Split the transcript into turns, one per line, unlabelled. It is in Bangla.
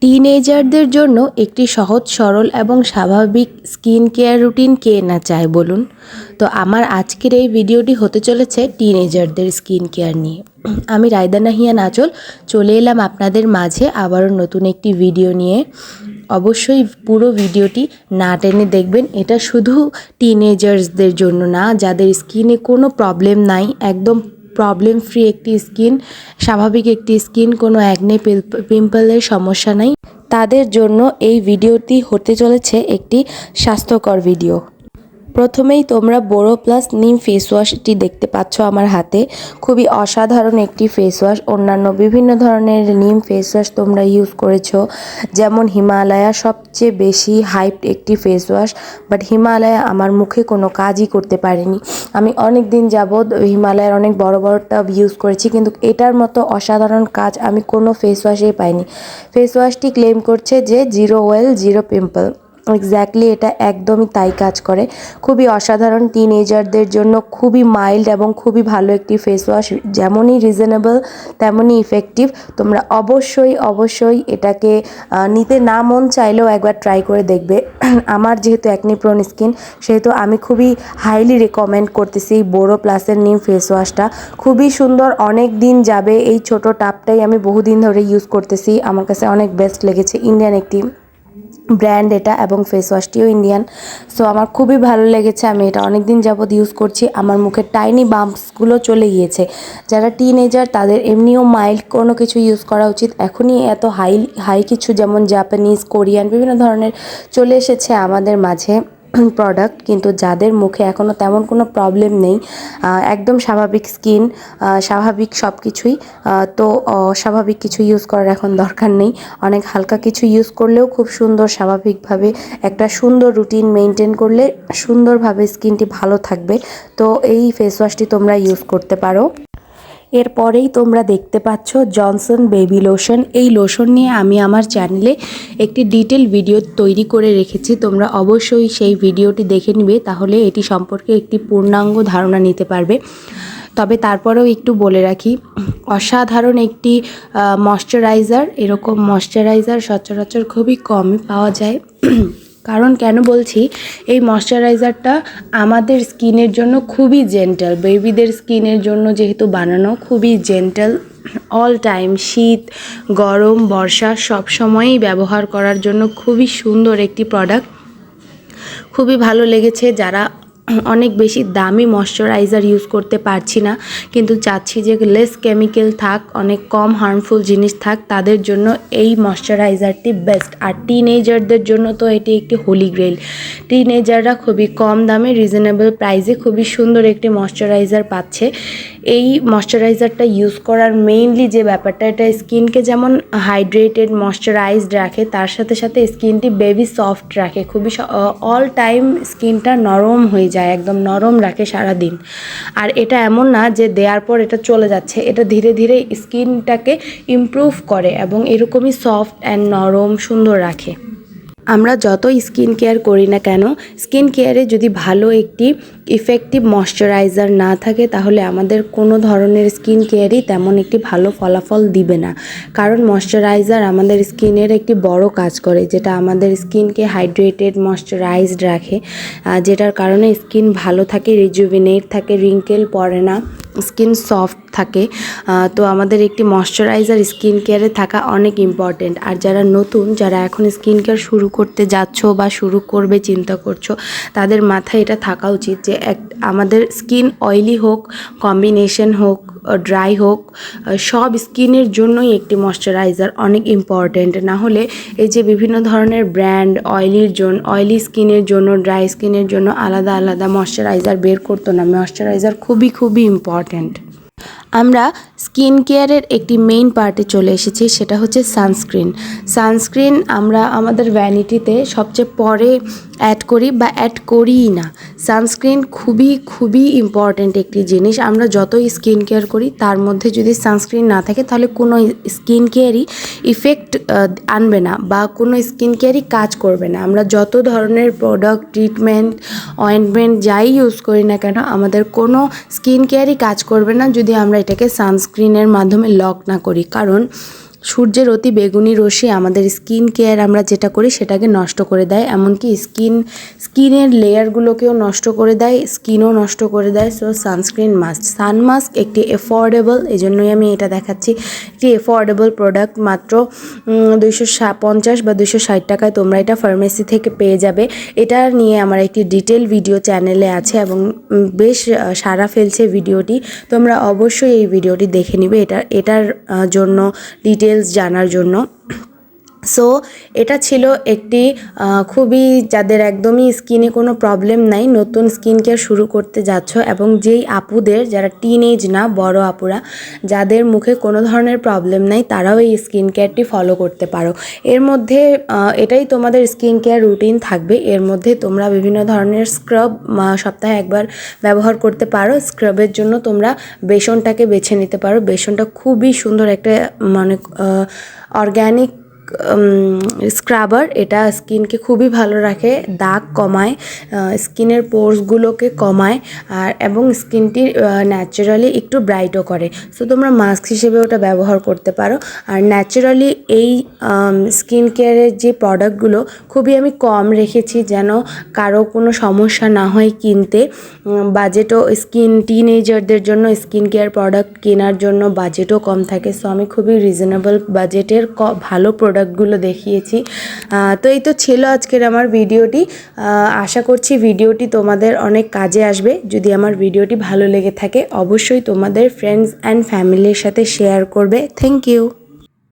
টিনেজারদের জন্য একটি সহজ সরল এবং স্বাভাবিক স্কিন কেয়ার রুটিন কে না চায় বলুন। তো আমার আজকের এই ভিডিওটি হতে চলেছে টিনেজারদের স্কিন কেয়ার নিয়ে। আমি রায়দানা হিয়ান আঁচল চলে এলাম আপনাদের মাঝে আবারও নতুন একটি ভিডিও নিয়ে। অবশ্যই পুরো ভিডিওটি না টেনে দেখবেন। এটা শুধু টিনেজার্সদের জন্য না, যাদের স্কিনে কোনো প্রবলেম নাই, একদম প্রবলেম ফ্রি একটি স্কিন, স্বাভাবিক একটি স্কিন, কোনো অ্যাকনে পিম্পলের সমস্যা নাই, তাদের জন্য এই ভিডিওটি হতে চলেছে একটি স্বাস্থ্যকর ভিডিও। প্রথমেই তোমরা বোরো প্লাস নিম ফেস ওয়াশটি দেখতে পাচ্ছ আমার হাতে। খুবই অসাধারণ একটি ফেস ওয়াশ। অন্যান্য বিভিন্ন ধরনের নিম ফেস ওয়াশ তোমরা ইউজ করেছো, যেমন হিমালয়া সবচেয়ে বেশি হাইপড একটি ফেস ওয়াশ, বাট হিমালয়া আমার মুখে কোনো কাজই করতে পারেনি। আমি অনেক দিন যাবৎ হিমালয়ার অনেক বড় বড় টাব ইউজ করেছি, কিন্তু এটার মতো অসাধারণ কাজ আমি কোনো ফেস ওয়াশেই পাইনি। ফেস ওয়াশটি ক্লেম করছে যে zero oil zero pimple, exactly এটা একদমই তাই কাজ করে। খুবই অসাধারণ, টিনেজারদের জন্য খুবই মাইল্ড এবং খুবই ভালো একটি ফেস ওয়াশ, যেমনই রিজনেবল তেমনই ইফেক্টিভ। তোমরা অবশ্যই এটাকে নিতে না মন চাইলেও একবার ট্রাই করে দেখবে। আমার যেহেতু অ্যাকনি প্রোন স্কিন, সেহেতু আমি খুবই হাইলি রেকমেন্ড করতেছি বোরো প্লাসের নিম ফেস ওয়াশটা। খুবই সুন্দর, অনেক দিন যাবে। এই ছোট টাবটাই আমি বহুদিন ধরে ইউজ করতেছি, আমার কাছে অনেক বেস্ট লেগেছে। ইন্ডিয়ান একটি ব্র্যান্ড এটা, এবং ফেস ওয়াশটিও ইন্ডিয়ান। সো আমার খুবই ভালো লেগেছে, আমি এটা অনেক দিন যাবৎ ইউজ করছি। আমার মুখের টাইনি বাম্পসগুলো চলে গিয়েছে। যারা টিনেজার তাদের এমনিও মাইল্ড কোনো কিছু ইউজ করা উচিত। এখনই এত হাই কিছু, যেমন জাপানিজ, কোরিয়ান বিভিন্ন ধরনের চলে এসেছে আমাদের মাঝে প্রোডাক্ট, কিন্তু যাদের মুখে এখনও তেমন কোনো প্রবলেম নেই, একদম স্বাভাবিক স্কিন, স্বাভাবিক সব কিছুই, তো অস্বাভাবিক কিছু ইউজ করার এখন দরকার নেই। অনেক হালকা কিছু ইউজ করলেও খুব সুন্দর স্বাভাবিকভাবে একটা সুন্দর রুটিন মেনটেন করলে সুন্দরভাবে স্কিনটি ভালো থাকবে। তো এই ফেস ওয়াশটি তোমরা ইউজ করতে পারো। এরপরেই তোমরা দেখতে পাচ্ছ জনসন বেবি লোশন। এই লোশন নিয়ে আমি আমার চ্যানেলে একটি ডিটেল ভিডিও তৈরি করে রেখেছি, তোমরা অবশ্যই সেই ভিডিওটি দেখে নিবে, তাহলে এটি সম্পর্কে একটি পূর্ণাঙ্গ ধারণা নিতে পারবে। তবে তারপরেও একটু বলে রাখি, অসাধারণ একটি ময়শ্চারাইজার। এরকম ময়শ্চারাইজার সচরাচর খুবই কমই পাওয়া যায়। কারণ কেন বলছি, এই ময়শ্চারাইজারটা আমাদের স্কিনের জন্য খুবই জেন্টাল, বেবিদের স্কিনের জন্য যেহেতু বানানো, খুবই জেন্টাল। অল টাইম, শীত, গরম, বর্ষা সব সময়ই ব্যবহার করার জন্য খুবই সুন্দর একটি প্রোডাক্ট। খুবই ভালো লেগেছে। যারা অনেক বেশি দামি ময়শ্চারাইজার ইউজ করতে পারছি না, কিন্তু চাচ্ছি যে লেস কেমিক্যাল থাক, অনেক কম হার্মফুল জিনিস থাক, তাদের জন্য এই ময়শ্চারাইজারটি বেস্ট। আর টিনেজারদের জন্য তো এটি একটি হোলি গ্রেল। টিনেজাররা খুবই কম দামে রিজনেবল প্রাইসে খুবই সুন্দর একটি ময়শ্চারাইজার পাচ্ছে। এই ময়শ্চারাইজারটা ইউজ করার মেইনলি যে ব্যাপারটা, এটা স্কিনকে যেমন হাইড্রেটেড ময়শ্চারাইজড রাখে, তার সাথে সাথে স্কিনটি বেবি সফট রাখে। খুবই অল টাইম স্কিনটা নরম হয়ে যায়, একদম নরম রাখে সারাদিন। আর এটা এমন না যে দেওয়ার পর এটা চলে যাচ্ছে, এটা ধীরে ধীরে স্কিনটাকে ইমপ্রুভ করে এবং এরকমই সফট অ্যান্ড নরম সুন্দর রাখে। আমরা যতই স্কিন কেয়ার করি না কেন, স্কিন কেয়ারে যদি ভালো একটি ইফেক্টিভ ময়শ্চারাইজার না থাকে, তাহলে আমাদের কোনো ধরনের স্কিন কেয়ারই তেমন একটি ভালো ফলাফল দিবে না। কারণ ময়শ্চারাইজার আমাদের স্কিনের একটি বড় কাজ করে, যেটা আমাদের স্কিনকে হাইড্রেটেড ময়শ্চারাইজড রাখে, যেটার কারণে স্কিন ভালো থাকে, রিজুভিনেট থাকে, রিঙ্কেল পড়ে না, স্কিন সফট থাকে। তো আমাদের একটি ময়শ্চারাইজার স্কিন কেয়ারে থাকা অনেক ইম্পর্টেন্ট। আর যারা নতুন, যারা এখন স্কিন কেয়ার শুরু করতে যাচ্ছ বা শুরু করবে চিন্তা করছো, তাদের মাথায় এটা থাকা উচিত যে আমাদের স্কিন অয়েলি হোক, কম্বিনেশন হোক, ড্রাই হোক, সব স্কিনের জন্যই একটি ময়শ্চারাইজার অনেক ইম্পর্টেন্ট। না হলে এই যে বিভিন্ন ধরনের ব্র্যান্ড অয়েলি স্কিনের জন্য, ড্রাই স্কিনের জন্য আলাদা আলাদা ময়শ্চারাইজার বের করতো না। ময়শ্চারাইজার খুবই ইম্পর্টেন্ট। আমরা স্কিন কেয়ারের একটি মেইন পার্টে চলে এসেছি, সেটা হচ্ছে সানস্ক্রিন আমরা আমাদের ভ্যানিটিতে সবচেয়ে পরে অ্যাড করি বা অ্যাড করিই না। সানস্ক্রিন খুবই ইম্পর্ট্যান্ট একটি জিনিস। আমরা যতই স্কিন কেয়ার করি, তার মধ্যে যদি সানস্ক্রিন না থাকে, তাহলে কোনো স্কিন কেয়ারই ইফেক্ট আনবে না বা কোনো স্কিন কেয়ারই কাজ করবে না। আমরা যত ধরনের প্রোডাক্ট, ট্রিটমেন্ট, অয়েন্টমেন্ট যাই ইউজ করি না কেন, আমাদের কোনো স্কিন কেয়ারই কাজ করবে না যদি আমরা এটাকে সানস্ক্রিনের মাধ্যমে লক না করি। কারণ সূর্যের অতি বেগুনি রশ্মি আমাদের স্কিন কেয়ার আমরা যেটা করি সেটাকে নষ্ট করে দেয়, এমনকি স্কিনের লেয়ারগুলোকেও নষ্ট করে দেয়, স্কিনও নষ্ট করে দেয়। সো সানস্ক্রিন মাস্ট, সান মাস্ক একটি এফোর্ডেবল, এই জন্যই আমি এটা দেখাচ্ছি, একটি এফোর্ডেবল প্রোডাক্ট, মাত্র 250 বা 260 টাকায় তোমরা এটা ফার্মেসি থেকে পেয়ে যাবে। এটা নিয়ে আমার একটি ডিটেল ভিডিও চ্যানেলে আছে এবং বেশ সাড়া ফেলছে ভিডিওটি। তোমরা অবশ্যই এই ভিডিওটি দেখে নিবে এটার জন্য, ডিটেলস জানার জন্য। সো এটা ছিল একটি খুবই, যাদের একদমই স্কিনে কোনো প্রবলেম নাই, নতুন স্কিন কেয়ার শুরু করতে যাচ্ছ, এবং যেই আপুদের, যারা টিনেজ না, বড় আপুরা, যাদের মুখে কোনো ধরনের প্রবলেম নাই, তারাও এই স্কিন কেয়ারটি ফলো করতে পারো। এর মধ্যে এটাই তোমাদের স্কিন কেয়ার রুটিন থাকবে। এর মধ্যে তোমরা বিভিন্ন ধরনের স্ক্রাব সপ্তাহে একবার ব্যবহার করতে পারো। স্ক্রাবের জন্য তোমরা বেসনটাকে বেছে নিতে পারো। বেসনটা খুবই সুন্দর একটা মানে অর্গ্যানিক স্ক্রাবার, এটা স্কিনকে খুবই ভালো রাখে, দাগ কমায়, স্কিনের পোরসগুলোকে কমায়, আর এবং স্কিনটি ন্যাচারালি একটু ব্রাইটও করে। সো তোমরা মাস্ক হিসেবে ওটা ব্যবহার করতে পারো। আর ন্যাচারালি এই স্কিন কেয়ারের যে প্রোডাক্টগুলো খুবই আমি কম রেখেছি, যেন কারো কোনো সমস্যা না হয় কিনতে। বাজেটও, টিনেজারদের জন্য স্কিন কেয়ার প্রোডাক্ট কেনার জন্য বাজেটও কম থাকে। সো আমি খুবই রিজনেবল বাজেটের ভালো প্রোডাক্টগুলো দেখিয়েছি। তো এই তো ছিল আজকের আমার ভিডিওটি। আশা করছি ভিডিওটি তোমাদের অনেক কাজে আসবে। যদি আমার ভিডিওটি ভালো লেগে থাকে অবশ্যই তোমাদের ফ্রেন্ডস অ্যান্ড ফ্যামিলির সাথে শেয়ার করবে। Thank you.